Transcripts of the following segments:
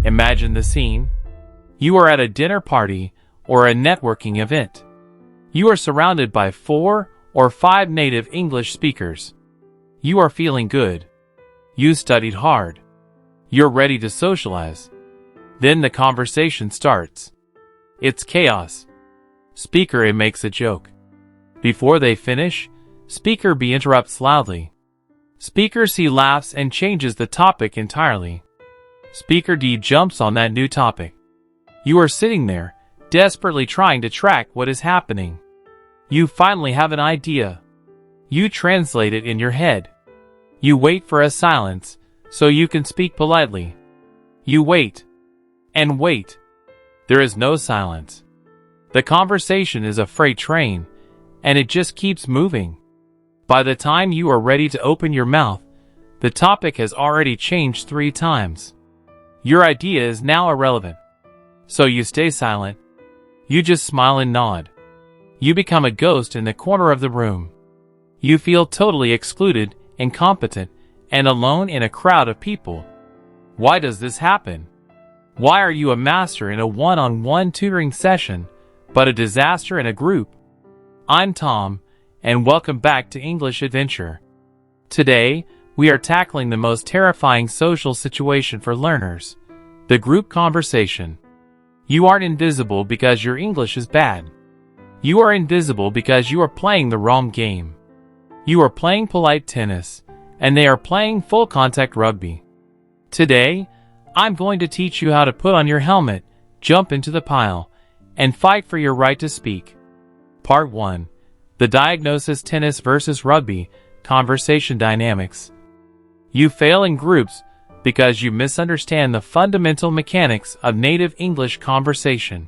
Imagine the scene. You are at a dinner party or a networking event. You are surrounded by 4 or 5 native English speakers. You are feeling good. You studied hard. You're ready to socialize. Then the conversation starts. It's chaos. Speaker A makes a joke. Before they finish, Speaker B interrupts loudly. Speaker C laughs and changes the topic entirely. Speaker D jumps on that new topic. You are sitting there, desperately trying to track what is happening. You finally have an idea. You translate it in your head. You wait for a silence, so you can speak politely. You wait. And wait. There is no silence. The conversation is a freight train, and it just keeps moving. By the time you are ready to open your mouth, the topic has already changed 3 times. Your idea is now irrelevant. So you stay silent. You just smile and nod. You become a ghost in the corner of the room. You feel totally excluded, incompetent, and alone in a crowd of people. Why does this happen? Why are you a master in a one-on-one tutoring session, but a disaster in a group? I'm Tom, and welcome back to English Adventure. Today, we are tackling the most terrifying social situation for learners, the group conversation. You aren't invisible because your English is bad. You are invisible because you are playing the wrong game. You are playing polite tennis, and they are playing full-contact rugby. Today, I'm going to teach you how to put on your helmet, jump into the pile, and fight for your right to speak. Part 1. The diagnosis: tennis versus rugby, conversation dynamics. You fail in groups because you misunderstand the fundamental mechanics of native English conversation.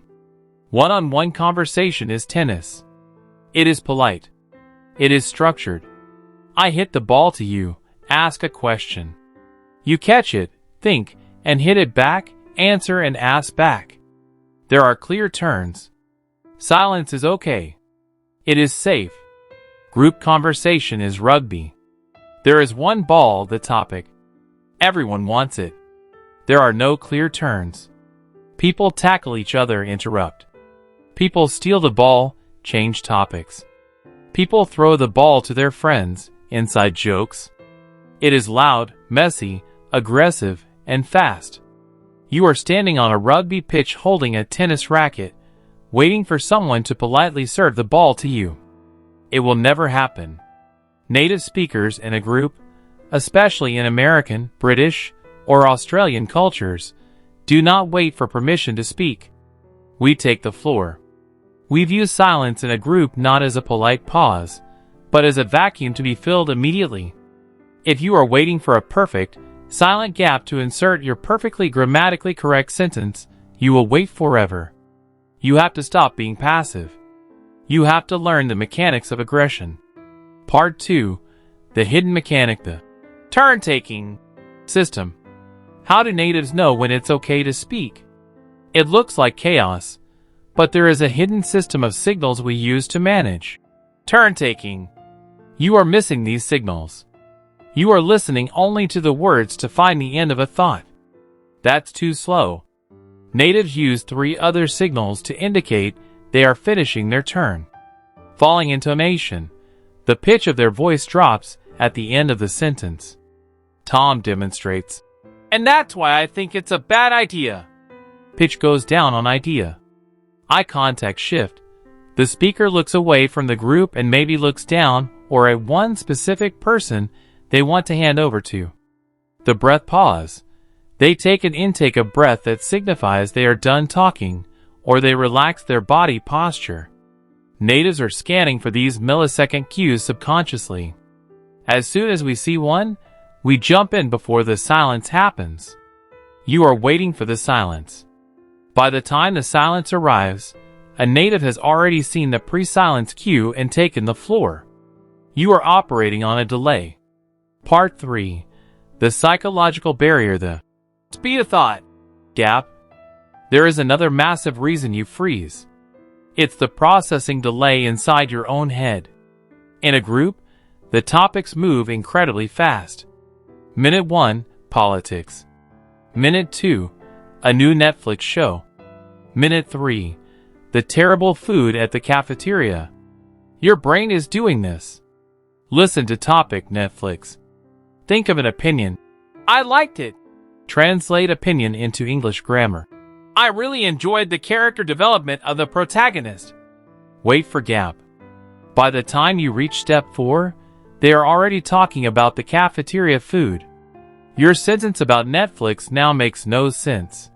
One-on-one conversation is tennis. It is polite. It is structured. I hit the ball to you, ask a question. You catch it, think, and hit it back, answer and ask back. There are clear turns. Silence is okay. It is safe. Group conversation is rugby. There is one ball, the topic. Everyone wants it. There are no clear turns. People tackle each other, interrupt. People steal the ball, change topics. People throw the ball to their friends, inside jokes. It is loud, messy, aggressive, and fast. You are standing on a rugby pitch holding a tennis racket, waiting for someone to politely serve the ball to you. It will never happen. Native speakers in a group, especially in American, British, or Australian cultures, do not wait for permission to speak. We take the floor. We view silence in a group not as a polite pause, but as a vacuum to be filled immediately. If you are waiting for a perfect, silent gap to insert your perfectly grammatically correct sentence, you will wait forever. You have to stop being passive. You have to learn the mechanics of aggression. Part 2. The hidden mechanic, the turn-taking system. How do natives know when it's okay to speak? It looks like chaos, but there is a hidden system of signals we use to manage turn-taking. You are missing these signals. You are listening only to the words to find the end of a thought. That's too slow. Natives use 3 other signals to indicate they are finishing their turn. Falling intonation. The pitch of their voice drops at the end of the sentence. Tom demonstrates. And that's why I think it's a bad idea. Pitch goes down on idea. Eye contact shift. The speaker looks away from the group and maybe looks down or at one specific person they want to hand over to. The breath pause. They take an intake of breath that signifies they are done talking, or they relax their body posture. Natives are scanning for these millisecond cues subconsciously. As soon as we see one, we jump in before the silence happens. You are waiting for the silence. By the time the silence arrives, a native has already seen the pre-silence cue and taken the floor. You are operating on a delay. Part 3. The psychological barrier, the speed of thought gap. There is another massive reason you freeze. It's the processing delay inside your own head. In a group, the topics move incredibly fast. Minute 1, politics. Minute 2, A new Netflix show. Minute 3. The terrible food at the cafeteria. Your brain is doing this. Listen to topic Netflix. Think of an opinion. I liked it. Translate opinion into English grammar. I really enjoyed the character development of the protagonist. Wait for gap. By the time you reach step 4, they are already talking about the cafeteria food. Your sentence about Netflix now makes no sense.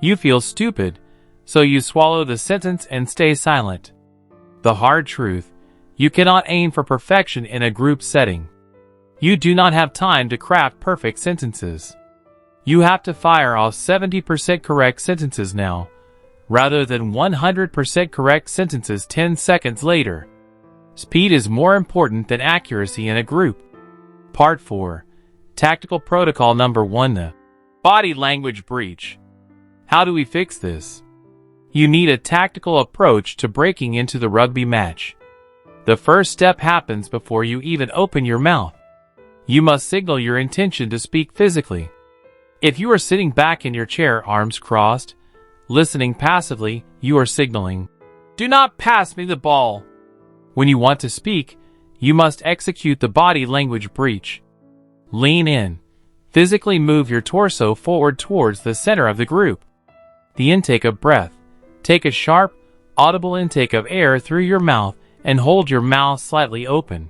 You feel stupid, so you swallow the sentence and stay silent. The hard truth: you cannot aim for perfection in a group setting. You do not have time to craft perfect sentences. You have to fire off 70% correct sentences now, rather than 100% correct sentences 10 seconds later. Speed is more important than accuracy in a group. Part 4. Tactical Protocol Number 1. The Body Language Breach. How do we fix this? You need a tactical approach to breaking into the rugby match. The first step happens before you even open your mouth. You must signal your intention to speak physically. If you are sitting back in your chair, arms crossed, listening passively, you are signaling, "Do not pass me the ball." When you want to speak, you must execute the body language breach. Lean in. Physically move your torso forward towards the center of the group. The intake of breath. Take a sharp, audible intake of air through your mouth and hold your mouth slightly open.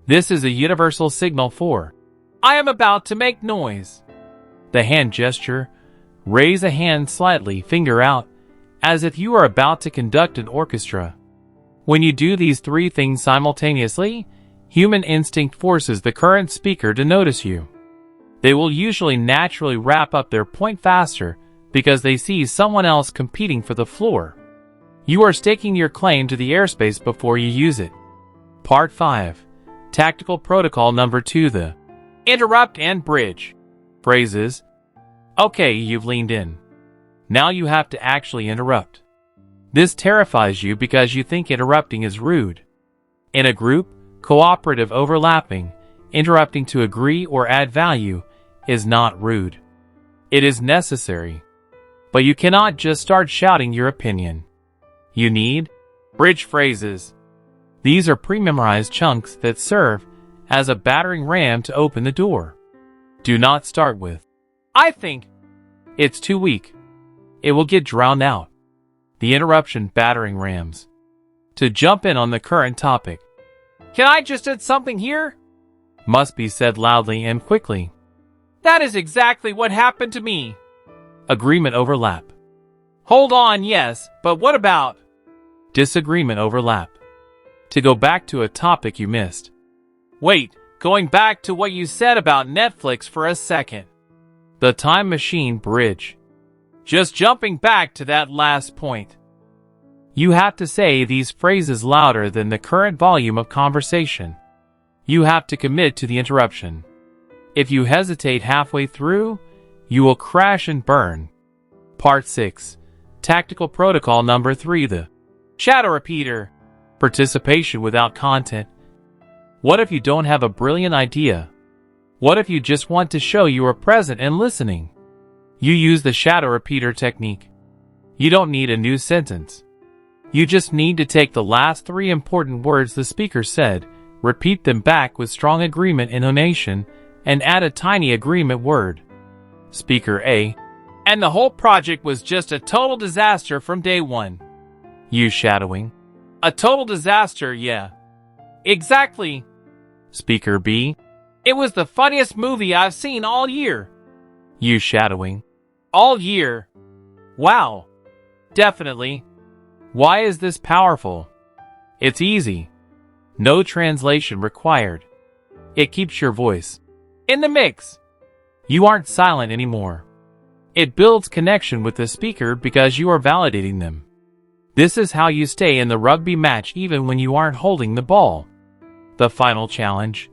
This is a universal signal for, "I am about to make noise." The hand gesture. Raise a hand slightly, finger out, as if you are about to conduct an orchestra. When you do these 3 things simultaneously, human instinct forces the current speaker to notice you. They will usually naturally wrap up their point faster because they see someone else competing for the floor. You are staking your claim to the airspace before you use it. Part 5. Tactical Protocol Number 2. The Interrupt and Bridge. Phrases. Okay, you've leaned in. Now you have to actually interrupt. This terrifies you because you think interrupting is rude. In a group, cooperative overlapping, interrupting to agree or add value, is not rude. It is necessary. But you cannot just start shouting your opinion. You need bridge phrases. These are pre-memorized chunks that serve as a battering ram to open the door. Do not start with, "I think." It's too weak. It will get drowned out. The interruption battering rams. To jump in on the current topic. "Can I just add something here?" Must be said loudly and quickly. "That is exactly what happened to me." Agreement overlap. "Hold on, yes, but what about?" Disagreement overlap. To go back to a topic you missed. "Wait, going back to what you said about Netflix for a second." The time machine bridge. Just jumping back to that last point. You have to say these phrases louder than the current volume of conversation. You have to commit to the interruption. If you hesitate halfway through, you will crash and burn. Part 6. Tactical Protocol Number 3. The Shadow Repeater. Participation without content. What if you don't have a brilliant idea? What if you just want to show you are present and listening? You use the shadow repeater technique. You don't need a new sentence. You just need to take the last 3 important words the speaker said, repeat them back with strong agreement intonation, and add a tiny agreement word. Speaker A. "And the whole project was just a total disaster from day one." You shadowing. "A total disaster, yeah. Exactly." Speaker B. "It was the funniest movie I've seen all year." You shadowing. "All year. Wow. Definitely. Why is this powerful?" It's easy. No translation required. It keeps your voice in the mix. You aren't silent anymore. It builds connection with the speaker because you are validating them. This is how you stay in the rugby match even when you aren't holding the ball. The final challenge.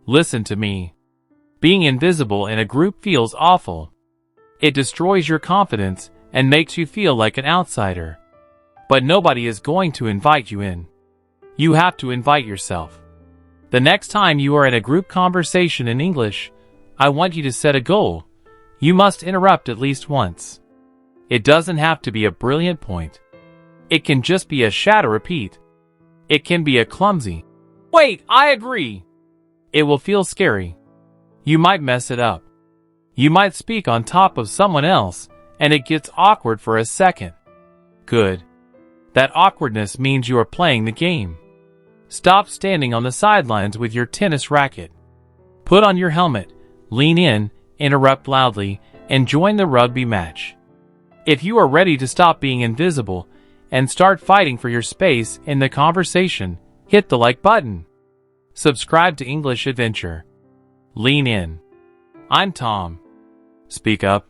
Listen to me. Being invisible in a group feels awful. It destroys your confidence and makes you feel like an outsider. But nobody is going to invite you in. You have to invite yourself. The next time you are in a group conversation in English, I want you to set a goal. You must interrupt at least once. It doesn't have to be a brilliant point. It can just be a shadow repeat. It can be a clumsy, "Wait, I agree." It will feel scary. You might mess it up. You might speak on top of someone else, and it gets awkward for a second. Good. That awkwardness means you are playing the game. Stop standing on the sidelines with your tennis racket. Put on your helmet, lean in, interrupt loudly, and join the rugby match. If you are ready to stop being invisible and start fighting for your space in the conversation, hit the like button. Subscribe to English Adventure. Lean in. I'm Tom. Speak up.